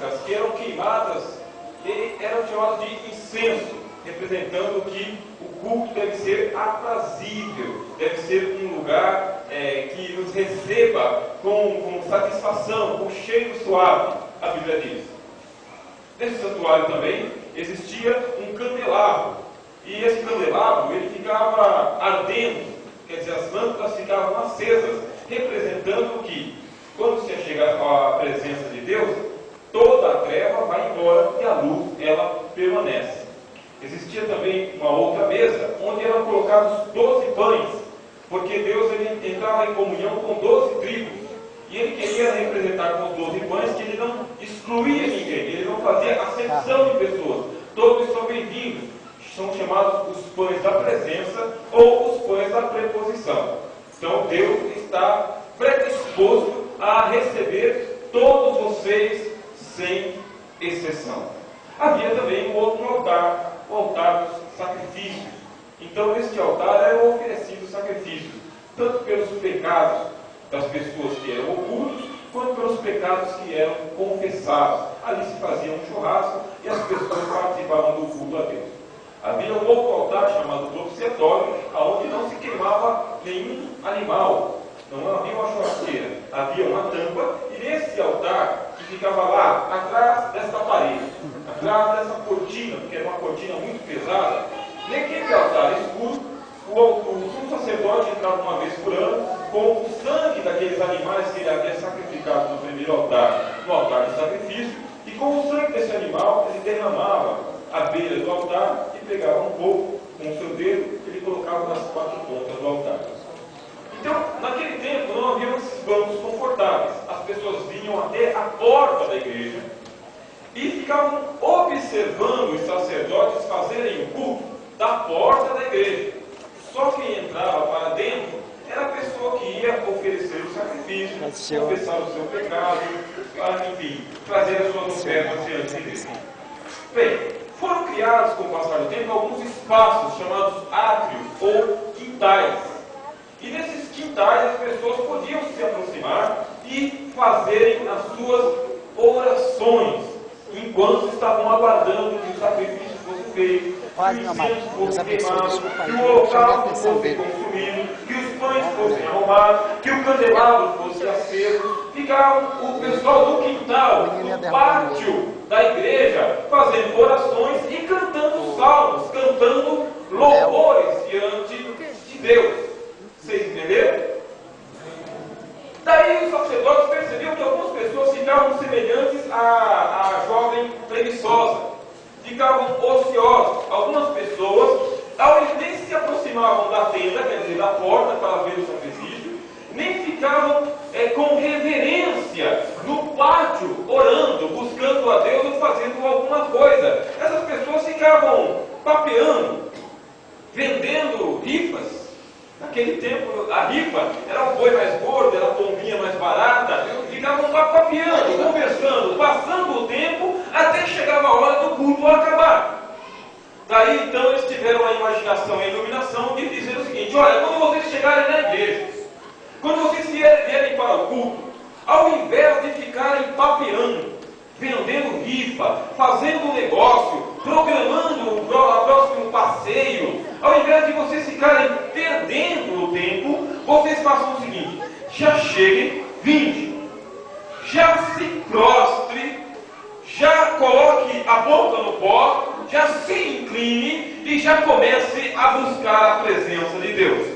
práticas que eram queimadas eram chamadas de incenso, representando que o culto deve ser aprazível, deve ser um lugar que nos receba com satisfação, com cheiro suave, a Bíblia diz. Nesse santuário também existia um candelabro, e esse candelabro ele ficava ardendo, quer dizer, as lâmpadas ficavam acesas, representando que quando se chega à presença de Deus, toda a treva vai embora e a luz ela permanece. Existia também uma outra mesa onde eram colocados 12 pães, porque Deus ele entrava em comunhão com 12 tribos. E ele queria representar com os 12 pães que ele não excluía ninguém, ele não fazia acepção de pessoas. Todos são bem-vindos. São chamados os pães da presença ou os pães da preposição. Então Deus está predisposto a receber todos vocês sem exceção. Havia também um outro altar, o altar dos sacrifícios. Então neste altar eram oferecidos sacrifícios, tanto pelos pecados das pessoas que eram ocultos, quanto pelos pecados que eram confessados. Ali se fazia um churrasco e as pessoas participavam do culto a Deus. Havia um outro altar chamado propiciatório, onde não se queimava nenhum animal, não havia uma churrasqueira, havia uma tampa, e nesse altar que ficava lá, atrás desta parede, atrás dessa cortina, porque era uma cortina muito pesada, naquele altar escuro, o sumo sacerdote entrava uma vez por ano com o sangue daqueles animais que ele havia sacrificado no primeiro altar, no altar de sacrifício, e com o sangue desse animal ele derramava à beira do altar e pegava um pouco com o seu dedo, ele colocava nas 4 pontas do altar. Então, naquele tempo não havia esses bancos confortáveis, as pessoas vinham até a porta da igreja e ficavam observando os sacerdotes fazerem o culto da porta da igreja. Só quem entrava para dentro era a pessoa que ia oferecer o sacrifício, confessar o seu pecado, enfim, trazer as suas ofertas diante de Deus. Bem, foram criados com o passar do tempo alguns espaços chamados átrios ou quintais. E nesses quintais as pessoas podiam se aproximar e fazerem as suas orações, enquanto estavam aguardando que o sacrifício fosse feito, que o incenso fosse queimado, que o holocausto fosse consumido, que os pães fossem arrumados, que o candelabro fosse aceso. Ficava o pessoal do quintal, do pátio da igreja, fazendo orações e cantando salmos, cantando louvores diante de Deus. Vocês entenderam? Daí os sacerdotes percebiam que algumas pessoas ficavam semelhantes à jovem preguiçosa, ficavam ociosas. Algumas pessoas, nem se aproximavam da tenda, quer dizer, da porta para ver o sacrifício, nem ficavam com reverência no pátio, orando, buscando a Deus ou fazendo alguma coisa. Essas pessoas ficavam papeando, vendendo rifas. Naquele tempo, a rifa era o boi mais gordo, era a pombinha mais barata. Ficavam papeando, conversando, passando o tempo, até que chegava a hora do culto acabar. Daí, então, eles tiveram a imaginação e a iluminação de dizer o seguinte: olha, quando vocês chegarem na igreja, quando vocês vierem para o culto, ao invés de ficarem papeando, vendendo rifa, fazendo um negócio, programando o próximo passeio, ao invés de vocês ficarem perdendo o tempo, vocês façam o seguinte: já cheguem, vinde, já se prostre, já coloque a boca no pó, já se incline e já comece a buscar a presença de Deus.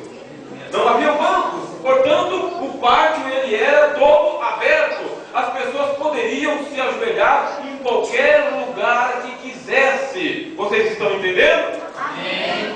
Não havia bancos, portanto, o pátio ele era todo aberto. As pessoas poderiam se ajoelhar em qualquer lugar que quisesse. Vocês estão entendendo? Amém.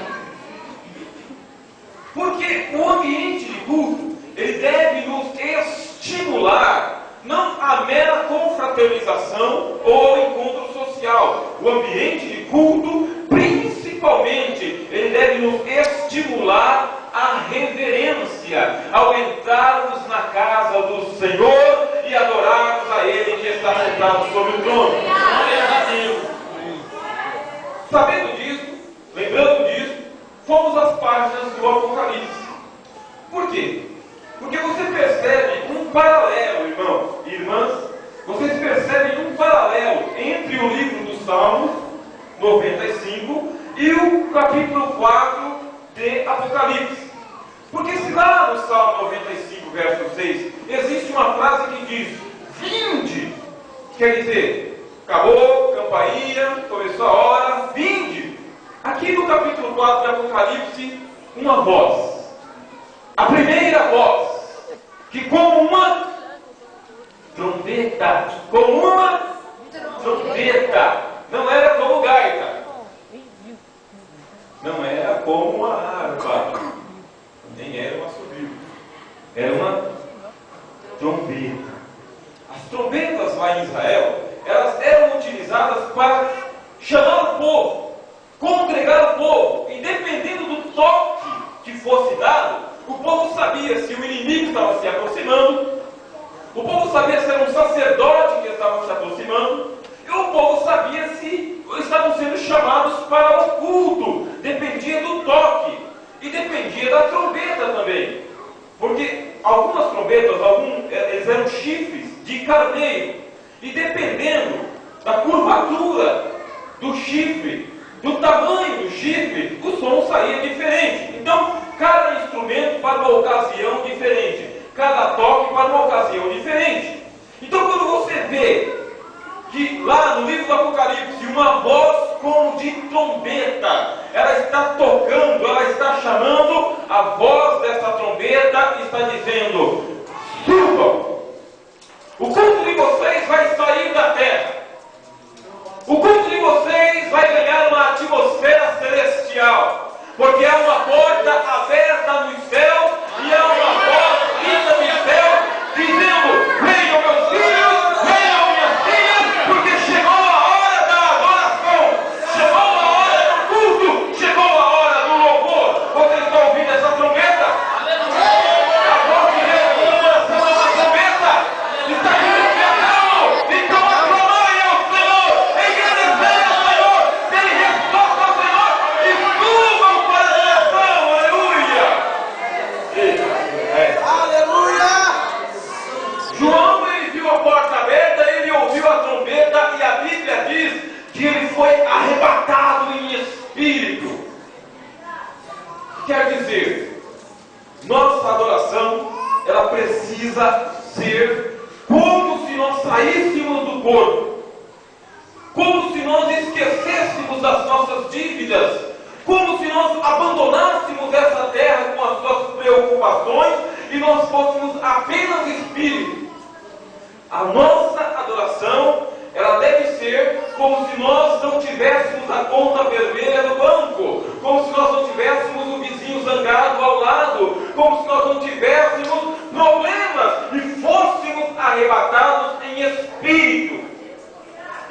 Porque o ambiente de culto, ele deve nos estimular, não a mera confraternização ou ao encontro social. O ambiente de culto, principalmente, ele deve nos estimular a reverência ao entrarmos na casa do Senhor e adorarmos a Ele que está sentado sobre o trono. Sabendo disso, lembrando disso, fomos às páginas do Apocalipse. Por quê? Porque você percebe um paralelo, irmãos e irmãs, vocês percebem um paralelo 95 e o capítulo 4 de Apocalipse. Porque se lá no Salmo 95, verso 6, existe uma frase que diz: vinde, quer dizer, acabou, campainha, começou a hora, vinde. Aqui no capítulo 4 de Apocalipse, uma voz, a primeira voz, que como uma trombeta, não era como gaita, não era como uma harpa, nem era um assobio, era uma trombeta. As trombetas lá em Israel, elas eram utilizadas para chamar o povo, congregar o povo, e dependendo do toque que fosse dado, o povo sabia se o inimigo estava se aproximando, o povo sabia se era um sacerdote que estava se aproximando, e o povo sabia se estavam sendo chamados para o culto. Dependia do toque e dependia da trombeta também, porque algumas trombetas, eles eram chifres de carneiro, e dependendo da curvatura do chifre, do tamanho do chifre, o som saía diferente. Então, cada instrumento para uma ocasião diferente, cada toque para uma ocasião diferente. Então, quando você vê que lá no livro do Apocalipse, uma voz como de trombeta, ela está tocando, ela está chamando, a voz dessa trombeta está dizendo: subam, o culto de vocês vai sair da terra, o culto de vocês vai ganhar uma atmosfera celestial, porque há uma porta aberta no céu e há uma voz vinda do céu dizendo: venham meus filhos, venham minhas filhas, porque chegou a hora da adoração, chegou a hora do culto, chegou a hora do louvor. Você está ouvindo essa trombeta? A voz de Deus é uma trombeta, está dizendo: então aclamai ao Senhor, engrandecei ao Senhor, dê resposta ao Senhor e subam para a adoração. Aleluia! João, ele viu a porta aberta, ele ouviu a trombeta, e a Bíblia diz que ele foi arrebatado em espírito. Quer dizer, nossa adoração, ela precisa ser como se nós saíssemos do corpo, como se nós esquecêssemos das nossas dívidas, como se nós abandonássemos essa terra com as suas preocupações e nós fôssemos apenas espírito. A nossa adoração, ela deve ser como se nós não tivéssemos a conta vermelha no banco, como se nós não tivéssemos o vizinho zangado ao lado, como se nós não tivéssemos problemas e fôssemos arrebatados em espírito.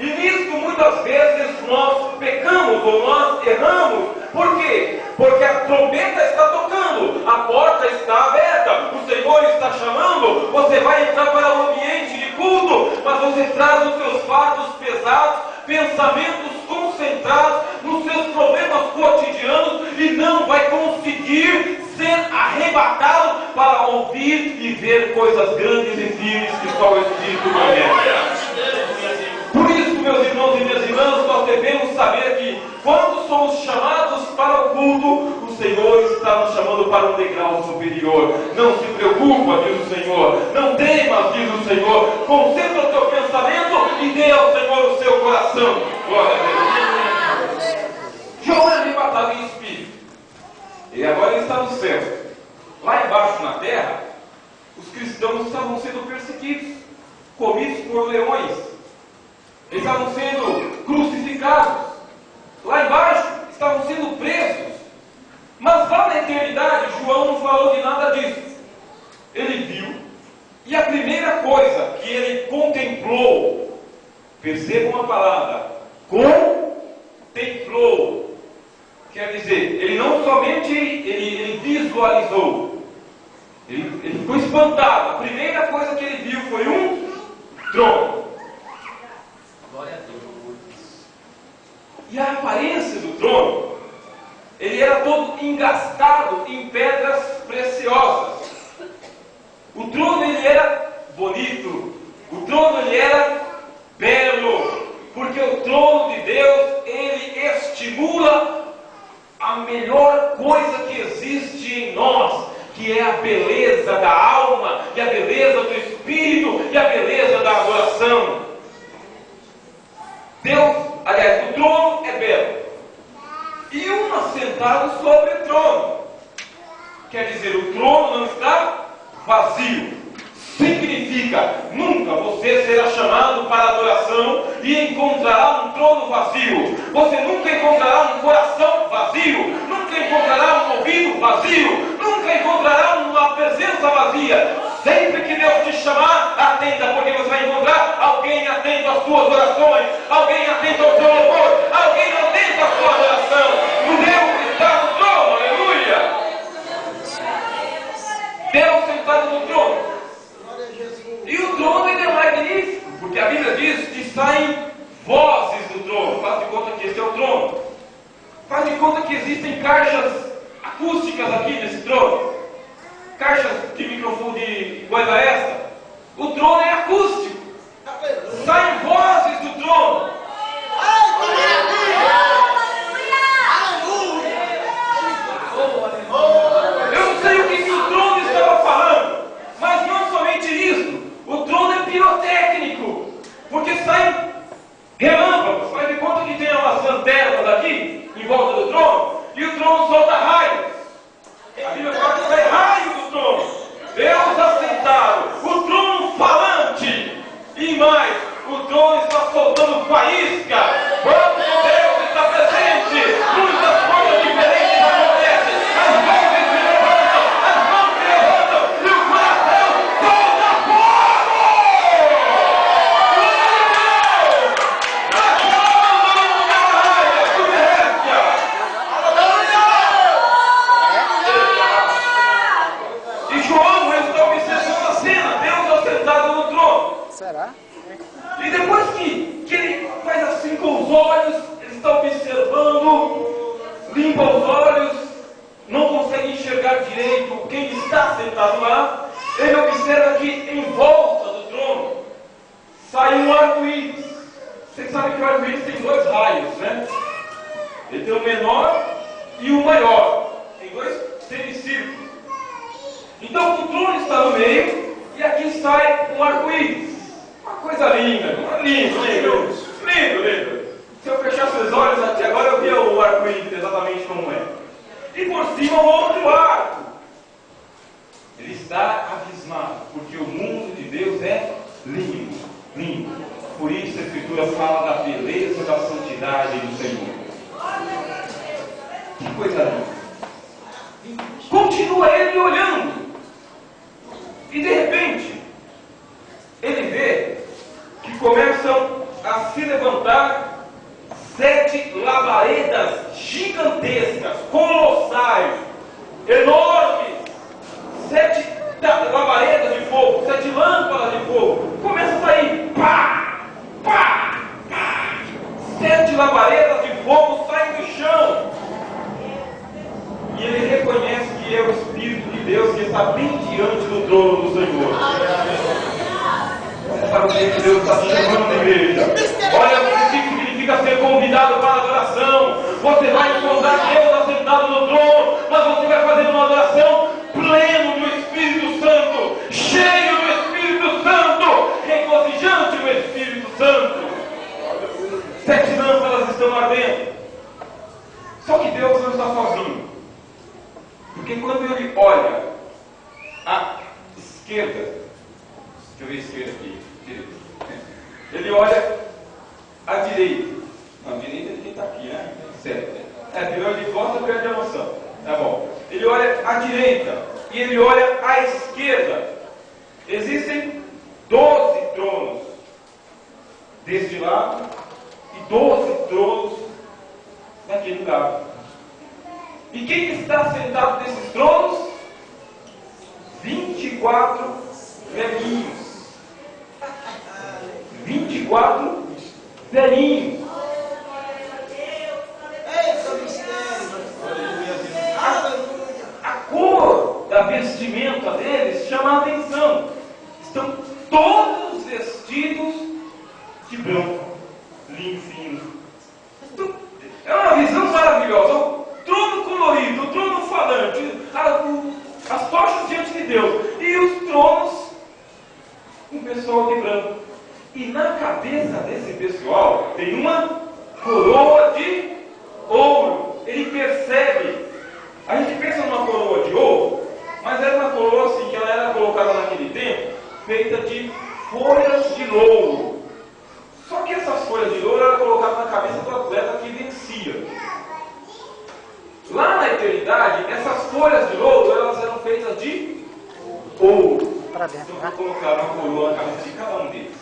E nisso muitas vezes nós pecamos ou nós erramos. Por quê? Porque a trombeta está tocando, a porta está aberta, o Senhor está chamando, você vai entrar para o ambiente de culto, mas você traz os seus fardos pesados, pensamentos concentrados nos seus problemas cotidianos e não vai conseguir ser arrebatado para ouvir e ver coisas grandes e firmes que só o Espírito conhece. Por isso, meus irmãos e minhas irmãs, nós devemos saber que quando somos chamados para o culto, o Senhor está nos chamando para um degrau superior. Não se preocupa, diz o Senhor, não temas, diz o Senhor, concentra o teu pensamento e dê ao Senhor o seu coração. Glória a Deus. João é arrebatado em espírito, e agora ele está no céu. Lá embaixo na terra, os cristãos estavam sendo perseguidos, comidos por leões. Eles estavam sendo crucificados. Lá embaixo estavam sendo presos. Mas lá na eternidade, João não falou de nada disso. Ele viu, e a primeira coisa que ele contemplou, perceba uma palavra, contemplou. Quer dizer, ele não somente ele visualizou, ele ficou espantado. A primeira coisa que ele viu foi um trono. Glória a Deus. E a aparência do trono, ele era todo engastado em pedras preciosas. O trono, ele era bonito, o trono, ele era belo, porque o trono de Deus, ele estimula a melhor coisa que existe em nós, que é a beleza da alma, e a beleza do espírito, e a beleza da adoração. Deus, aliás, o trono é belo, e um assentado sobre o trono. Quer dizer, o trono não está vazio. Significa, nunca você será chamado para adoração e encontrará um trono vazio. Você nunca encontrará um coração vazio. Nunca encontrará um ouvido vazio. Nunca encontrará uma presença vazia. Sempre que Deus te chamar, atenda, porque você vai encontrar alguém atento às suas orações, alguém atento ao seu louvor, alguém atento à sua adoração. O Deus está no trono, aleluia! Deus sentado no trono. E o trono ele é magnífico, porque a Bíblia diz que saem vozes do trono. Faz de conta que esse é o trono. Faz de conta que existem caixas acústicas aqui nesse trono. Caixas de microfone, de coisa essa. O trono é acústico. Saem vozes do trono. Eu não sei o que o trono estava falando, mas não somente isso. O trono é pirotécnico, porque saem relâmpagos. Faz de conta que tem umas lanternas aqui em volta do trono, e o trono solta raios. A Bíblia fala que sai raio do trono. Deus assentado, o trono falante, e mais, o trono está soltando faísca. Quando Deus está presente, muitas coisas diferentes acontecem. As nuvens se levantam, as mãos se levantam, e o coração solta fogo! E João está observando a cena, Deus assentado no trono. Será? E depois que ele faz assim com os olhos, ele está observando, limpa os olhos, não consegue enxergar direito quem está sentado lá. Ele observa que em volta do trono sai um arco-íris. Vocês sabem que o arco-íris tem dois raios, né? Ele tem o menor e o maior. Tem dois semicírculos. Então o trono está no meio e aqui sai um arco-íris. Uma coisa linda, lindo. Se eu fechasse os olhos até agora eu via o arco-íris exatamente como é. E por cima um outro arco. Ele está abismado, porque o mundo de Deus é lindo. Por isso a Escritura fala da beleza da santidade do Senhor. Que coisa linda. Continua ele olhando. E de repente, ele vê que começam a se levantar 7 labaredas gigantescas, colossais, enormes. 7 labaredas de fogo, 7 lâmpadas de fogo. Começa a sair, pá, pá, pá. 7 labaredas de fogo saem do chão. E ele reconhece que é o Espírito de Deus que está bem diante do trono do Senhor. Você sabe o que Deus está te chamando, igreja? Olha o que significa ser convidado para a adoração. Você vai encontrar Deus assentado no trono, mas você vai fazer uma adoração pleno do Espírito Santo, cheio do Espírito Santo, regozijante do Espírito Santo. 7 lâmpadas estão ardendo. Só que Deus não está sozinho. Porque quando ele olha à esquerda, deixa eu ver a esquerda aqui, direita. Ele olha à direita. Não, a direita é quem está aqui, né? Certo. Virou de costa, perde a noção. Tá bom. Ele olha à direita e ele olha à esquerda. Existem 12 tronos deste lado e 12 tronos daquele lado. E quem está sentado nesses tronos? 24 velhinhos. 24 velhinhos. A cor da vestimenta deles chama a atenção. Estão todos vestidos de branco, limpinho. É uma visão maravilhosa. O trono colorido, o trono falante, as tochas diante de Deus. E os tronos, um pessoal de branco. E na cabeça desse pessoal tem uma coroa de ouro. Ele percebe. A gente pensa numa coroa de ouro, mas era uma coroa assim, que ela era colocada naquele tempo, feita de folhas de louro. Só que essas folhas de louro eram colocadas na cabeça do atleta que vencia. Lá na eternidade, essas folhas de louro, elas eram feitas de ouro. Então vou colocar uma coroa na cabeça de cada um deles.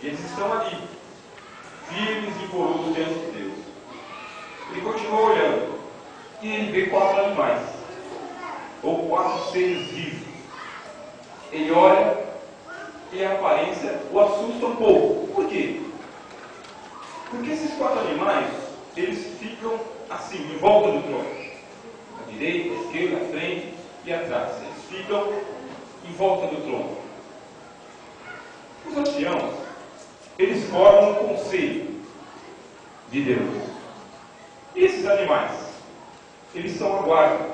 E eles estão ali, firmes e coroas diante de Deus. Ele continua olhando. E ele vê 4 animais, ou 4 seres vivos. Ele olha e a aparência o assusta um pouco. Por quê? Porque esses 4 animais, eles ficam assim, em volta do trono. À direita, à esquerda, à frente e atrás. Eles ficam em volta do trono. Os anciãos, eles formam um conselho de Deus. E esses animais? Eles são a guarda.